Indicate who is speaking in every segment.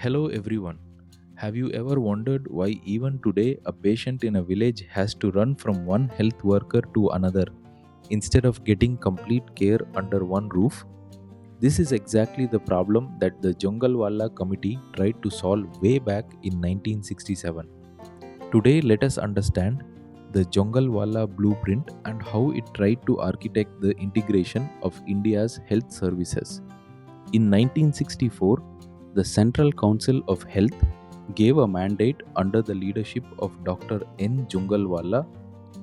Speaker 1: Hello everyone. Have you ever wondered why even today a patient in a village has to run from one health worker to another instead of getting complete care under one roof? This is exactly the problem that the Jungalwalla committee tried to solve way back in 1967. Today, let us understand the Jungalwalla blueprint and how it tried to architect the integration of India's health services. In 1964, the Central Council of Health gave a mandate under the leadership of Dr. N. Jungalwalla,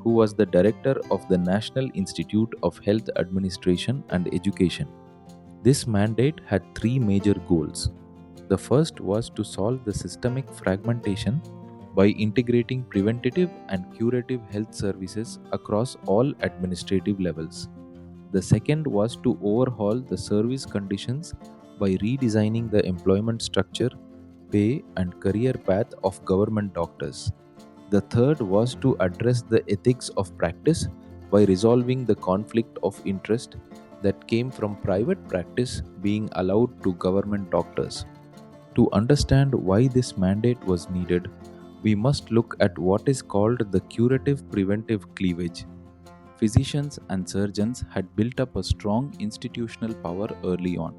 Speaker 1: who was the director of the National Institute of Health Administration and Education. This mandate had three major goals. The first was to solve the systemic fragmentation by integrating preventative and curative health services across all administrative levels. The second was to overhaul the service conditions by redesigning the employment structure, pay, and career path of government doctors. The third was to address the ethics of practice by resolving the conflict of interest that came from private practice being allowed to government doctors. To understand why this mandate was needed, we must look at what is called the curative preventive cleavage. Physicians and surgeons had built up a strong institutional power early on,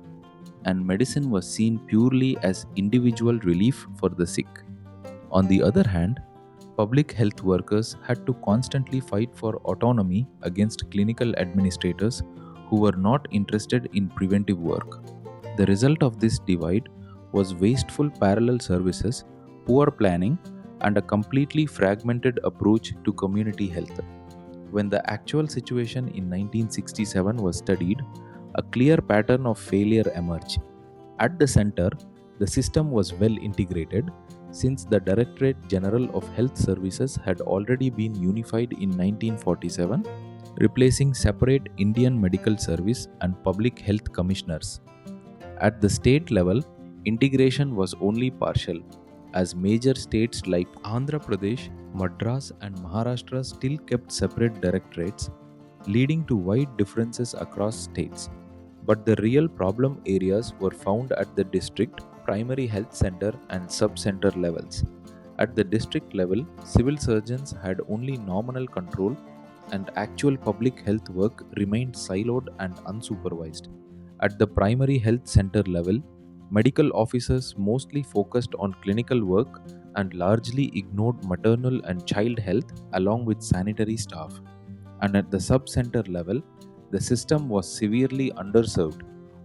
Speaker 1: and medicine was seen purely as individual relief for the sick. On the other hand, public health workers had to constantly fight for autonomy against clinical administrators who were not interested in preventive work. The result of this divide was wasteful parallel services, poor planning, and a completely fragmented approach to community health. When the actual situation in 1967 was studied, a clear pattern of failure emerged. At the center, the system was well integrated since the Directorate General of Health Services had already been unified in 1947, replacing separate Indian Medical Service and Public Health Commissioners. At the state level, integration was only partial, as major states like Andhra Pradesh, Madras, and Maharashtra still kept separate directorates, leading to wide differences across states. But the real problem areas were found at the district, primary health center, and sub-center levels. At the district level, civil surgeons had only nominal control, and actual public health work remained siloed and unsupervised. At the primary health center level, medical officers mostly focused on clinical work and largely ignored maternal and child health along with sanitary staff. And at the sub-center level, the system was severely underserved,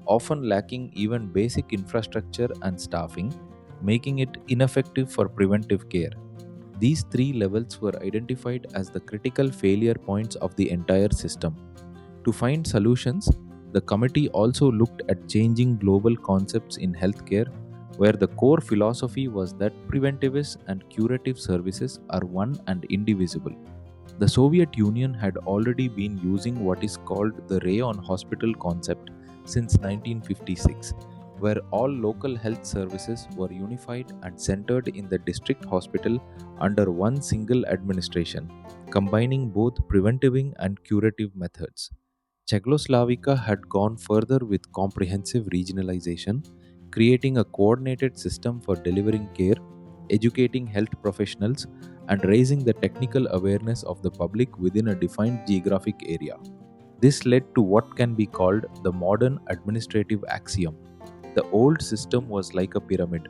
Speaker 1: often lacking even basic infrastructure and staffing, making it ineffective for preventive care. These three levels were identified as the critical failure points of the entire system. To find solutions, the committee also looked at changing global concepts in healthcare, where the core philosophy was that preventive and curative services are one and indivisible. The Soviet Union had already been using what is called the rayon hospital concept since 1956, where all local health services were unified and centered in the district hospital under one single administration, combining both preventive and curative methods. Czechoslovakia had gone further with comprehensive regionalization, creating a coordinated system for delivering care, educating health professionals, and raising the technical awareness of the public within a defined geographic area. This led to what can be called the modern administrative axiom. The old system was like a pyramid,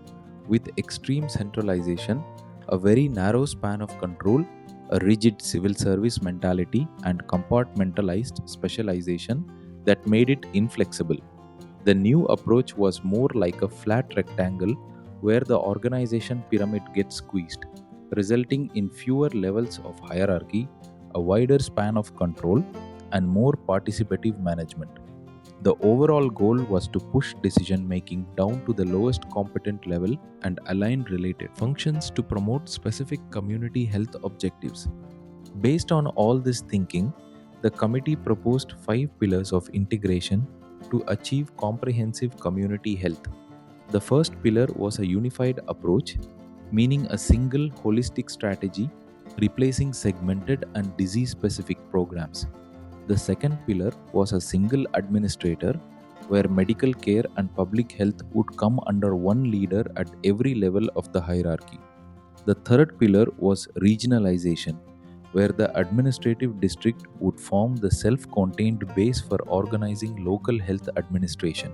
Speaker 1: with extreme centralization, a very narrow span of control, a rigid civil service mentality, and compartmentalized specialization that made it inflexible. The new approach was more like a flat rectangle where the organization pyramid gets squeezed, resulting in fewer levels of hierarchy, a wider span of control, and more participative management. The overall goal was to push decision making down to the lowest competent level and align related functions to promote specific community health objectives. Based on all this thinking, the committee proposed 5 pillars of integration to achieve comprehensive community health. The first pillar was a unified approach, meaning a single holistic strategy replacing segmented and disease specific programs. The second pillar was a single administrator, where medical care and public health would come under one leader at every level of the hierarchy. The third pillar was regionalization, where the administrative district would form the self contained base for organizing local health administration.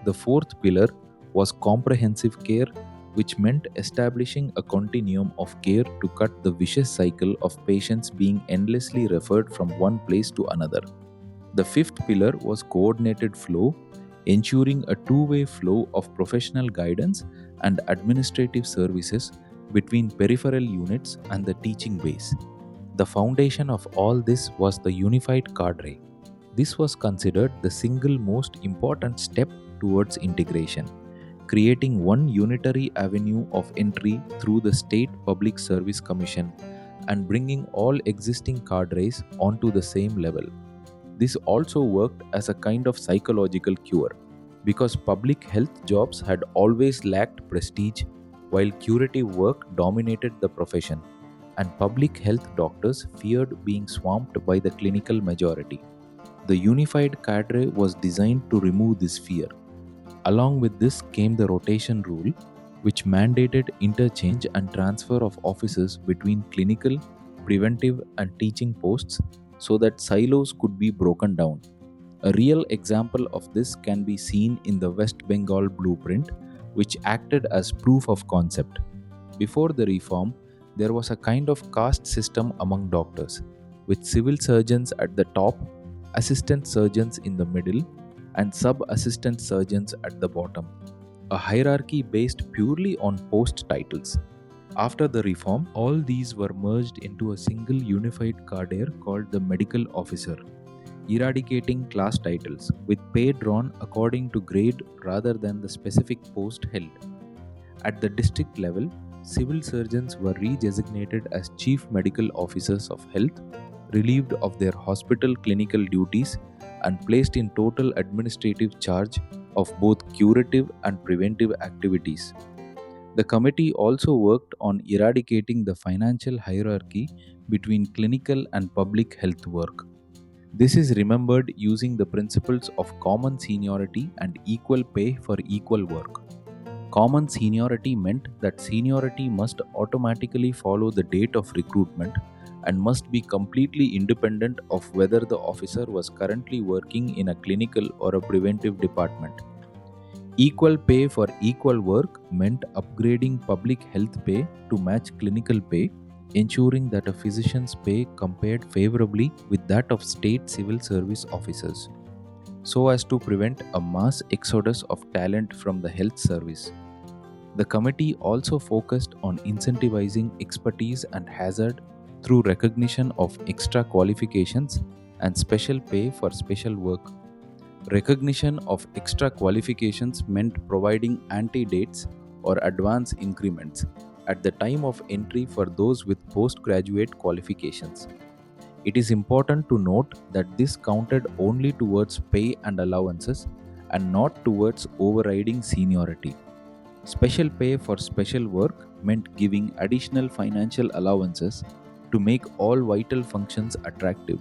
Speaker 1: The fourth pillar was comprehensive care, which meant establishing a continuum of care to cut the vicious cycle of patients being endlessly referred from one place to another. The fifth pillar was coordinated flow, ensuring a two-way flow of professional guidance and administrative services between peripheral units and the teaching base. The foundation of all this was the unified cadre. This was considered the single most important step towards integration, creating one unitary avenue of entry through the State Public Service Commission and bringing all existing cadres onto the same level. This also worked as a kind of psychological cure, because public health jobs had always lacked prestige, while curative work dominated the profession, and public health doctors feared being swamped by the clinical majority. The unified cadre was designed to remove this fear. Along with this came the rotation rule, which mandated interchange and transfer of officers between clinical, preventive, and teaching posts so that silos could be broken down. A real example of this can be seen in the West Bengal blueprint, which acted as proof of concept. Before the reform, there was a kind of caste system among doctors, with civil surgeons at the top, assistant surgeons in the middle, and sub-assistant surgeons at the bottom. A hierarchy based purely on post titles. After the reform, all these were merged into a single unified cadre called the medical officer, eradicating class titles, with pay drawn according to grade rather than the specific post held. At the district level, civil surgeons were redesignated as chief medical officers of health, relieved of their hospital clinical duties, and placed in total administrative charge of both curative and preventive activities. The committee also worked on eradicating the financial hierarchy between clinical and public health work. This is remembered using the principles of common seniority and equal pay for equal work. Common seniority meant that seniority must automatically follow the date of recruitment and must be completely independent of whether the officer was currently working in a clinical or a preventive department. Equal pay for equal work meant upgrading public health pay to match clinical pay, ensuring that a physician's pay compared favorably with that of state civil service officers, so as to prevent a mass exodus of talent from the health service. The committee also focused on incentivizing expertise and hazard through recognition of extra qualifications and special pay for special work. Recognition of extra qualifications meant providing antedates or advance increments at the time of entry for those with postgraduate qualifications. It is important to note that this counted only towards pay and allowances and not towards overriding seniority. Special pay for special work meant giving additional financial allowances to make all vital functions attractive,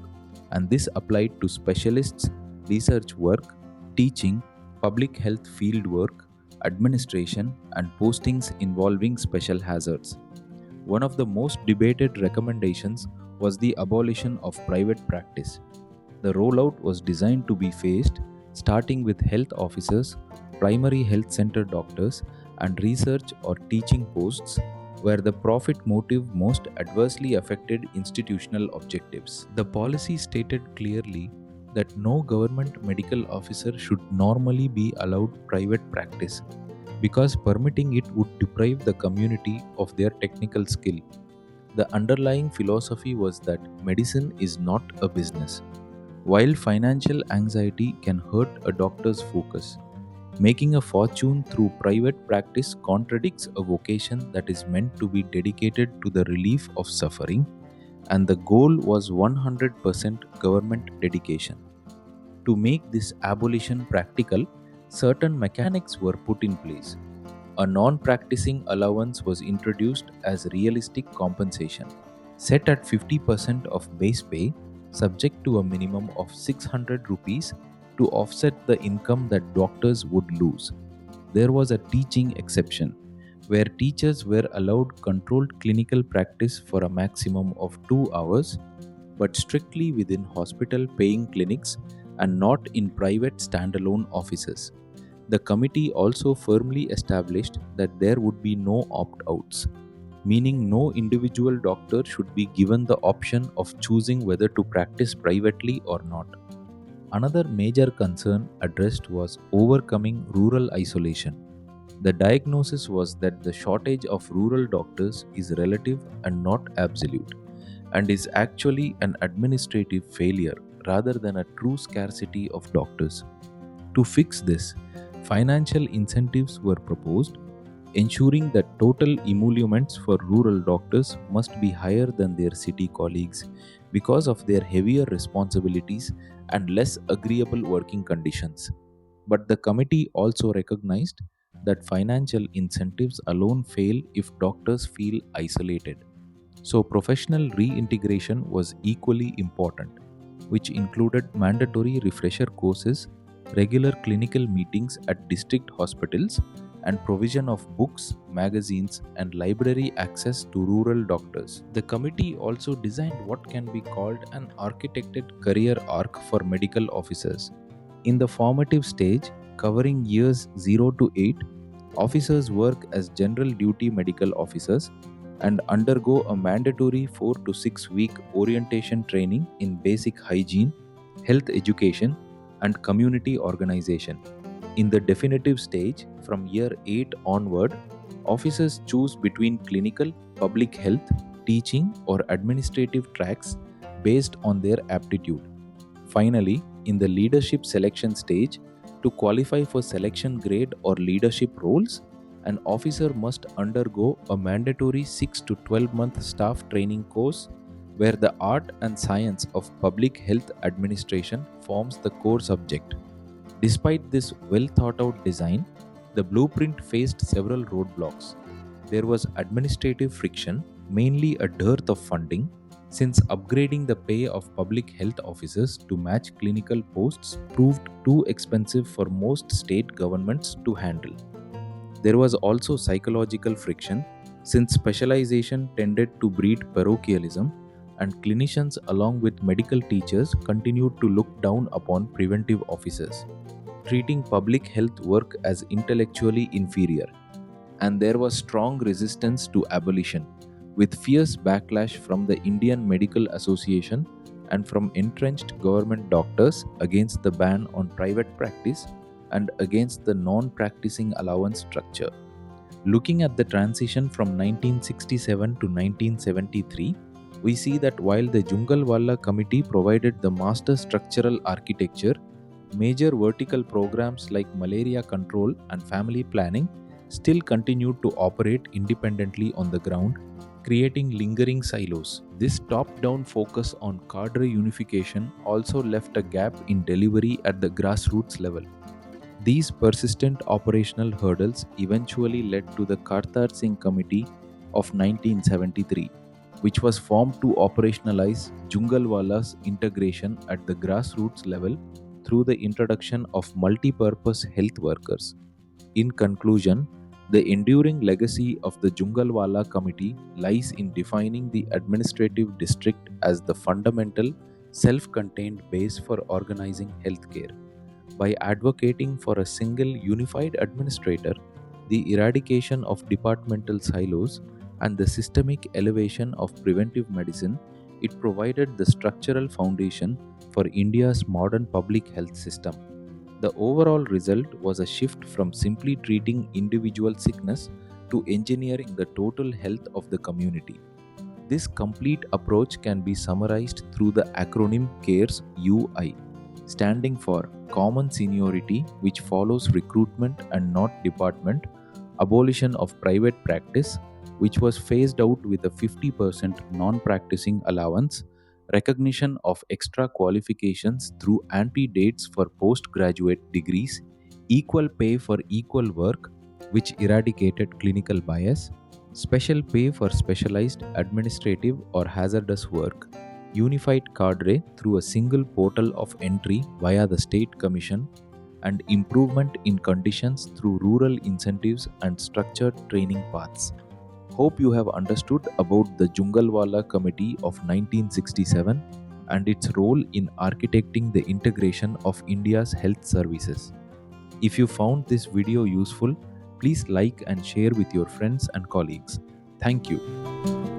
Speaker 1: and this applied to specialists, research work, teaching, public health field work, administration, and postings involving special hazards. One of the most debated recommendations was the abolition of private practice. The rollout was designed to be phased, starting with health officers, primary health center doctors, and research or teaching posts where the profit motive most adversely affected institutional objectives. The policy stated clearly that no government medical officer should normally be allowed private practice, because permitting it would deprive the community of their technical skill. The underlying philosophy was that medicine is not a business. While financial anxiety can hurt a doctor's focus, making a fortune through private practice contradicts a vocation that is meant to be dedicated to the relief of suffering, and the goal was 100% government dedication. To make this abolition practical, certain mechanics were put in place. A non-practicing allowance was introduced as realistic compensation, set at 50% of base pay, subject to a minimum of 600 rupees to offset the income that doctors would lose. There was a teaching exception, where teachers were allowed controlled clinical practice for a maximum of 2 hours, but strictly within hospital paying clinics and not in private standalone offices. The committee also firmly established that there would be no opt outs, meaning no individual doctor should be given the option of choosing whether to practice privately or not. Another major concern addressed was overcoming rural isolation. The diagnosis was that the shortage of rural doctors is relative and not absolute, and is actually an administrative failure rather than a true scarcity of doctors. To fix this, financial incentives were proposed, ensuring that total emoluments for rural doctors must be higher than their city colleagues because of their heavier responsibilities and less agreeable working conditions. But the committee also recognized that financial incentives alone fail if doctors feel isolated. So, professional reintegration was equally important, which included mandatory refresher courses, regular clinical meetings at district hospitals, and provision of books, magazines, and library access to rural doctors. The committee also designed what can be called an architected career arc for medical officers. In the formative stage, covering years 0 to 8, officers work as general duty medical officers and undergo a mandatory 4 to 6 week orientation training in basic hygiene, health education, and community organization. In the definitive stage, from year 8 onward, officers choose between clinical, public health, teaching, or administrative tracks based on their aptitude. Finally, in the leadership selection stage, to qualify for selection grade or leadership roles, an officer must undergo a mandatory 6 to 12-month staff training course where the art and science of public health administration forms the core subject. Despite this well thought out design, the blueprint faced several roadblocks. There was administrative friction, mainly a dearth of funding, since upgrading the pay of public health officers to match clinical posts proved too expensive for most state governments to handle. There was also psychological friction, since specialization tended to breed parochialism, and clinicians, along with medical teachers, continued to look down upon preventive officers, treating public health work as intellectually inferior. And there was strong resistance to abolition, with fierce backlash from the Indian Medical Association and from entrenched government doctors against the ban on private practice and against the non-practicing allowance structure. Looking at the transition from 1967 to 1973, we see that while the Jungalwalla Committee provided the master structural architecture, major vertical programs like malaria control and family planning still continued to operate independently on the ground, creating lingering silos. This top-down focus on cadre unification also left a gap in delivery at the grassroots level. These persistent operational hurdles eventually led to the Kartar Singh Committee of 1973, which was formed to operationalize Jungalwalla's integration at the grassroots level through the introduction of multi-purpose health workers. In conclusion, the enduring legacy of the Jungalwalla Committee lies in defining the administrative district as the fundamental, self-contained base for organizing healthcare. By advocating for a single unified administrator, the eradication of departmental silos, and the systemic elevation of preventive medicine, it provided the structural foundation for India's modern public health system. The overall result was a shift from simply treating individual sickness to engineering the total health of the community. This complete approach can be summarized through the acronym CARES UI, standing for Common Seniority, which follows recruitment and not department, abolition of private practice, which was phased out with a 50% non-practicing allowance, recognition of extra qualifications through anti-dates for postgraduate degrees, equal pay for equal work, which eradicated clinical bias, special pay for specialized administrative or hazardous work, unified Cadre through a single portal of entry via the State Commission, and improvement in conditions through rural incentives and structured training paths. Hope you have understood about the Jungalwalla Committee of 1967 and its role in architecting the integration of India's health services. If you found this video useful, please like and share with your friends and colleagues. Thank you.